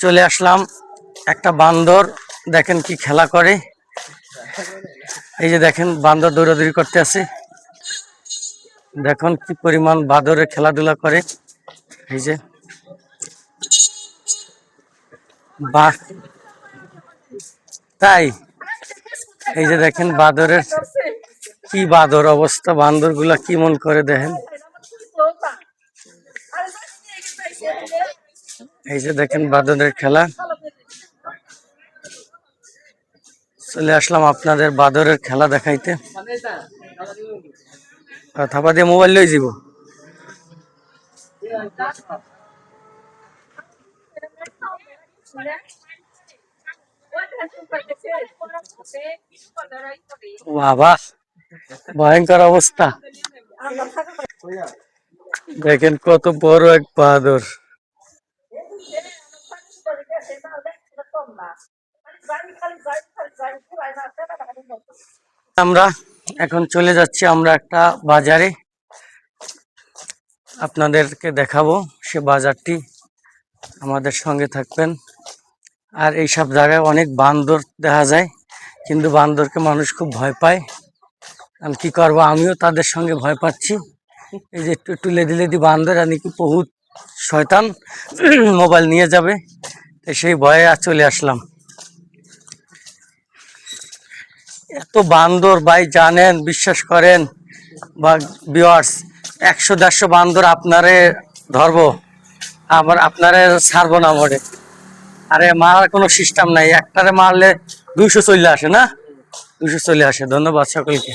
চলে আসলাম একটা বান্দর, দেখেন কি খেলা করে। এই যে দেখেন বান্দর দৌড়াদৌড়ি করতে আছে, দেখুন কি পরিমাণ বাদরে খেলাধুলা করে। এই যে বাহ, তাই এই যে দেখেন বাদরের কি বাদর অবস্থা, বান্দর গুলা কি মন করে দেখেন। এই যে দেখেন বাদরের খেলা। চলে আসলাম আপনাদের বাদরের খেলা দেখাইতে। থাপা দিয়ে মোবাইল লই যাব। বাবা, ভয়ঙ্কর অবস্থা। দেখেন কত বড় এক বাদর। আমরা এখন চলে যাচ্ছি আমরা একটা বাজারে, আপনাদেরকে দেখাবো সে বাজারটি, আমাদের সঙ্গে থাকবেন। আর এইসব জায়গায় অনেক বান্দর দেখা যায়, কিন্তু বান্দরকে মানুষ খুব ভয় পায়। আমি কি করবো, আমিও তাদের সঙ্গে ভয় পাচ্ছি। এই যে একটু একটু লেদি লেদি বান্দর, আর নাকি বহুত শয়তান মোবাইল নিয়ে যাবে, তো সেই ভয়ে আর চলে আসলাম। এত বান্দর ভাই, জানেন, বিশ্বাস করেন বা ভিউয়ার্স, 100-150 বান্দর আপনারে ধরবো, আবার আপনারে ছাড়বো না মরে। আরে মারার কোনো সিস্টেম নাই, একটারে মারলে 200 চলে আসে না, 200 চলে আসে। ধন্যবাদ সকলকে।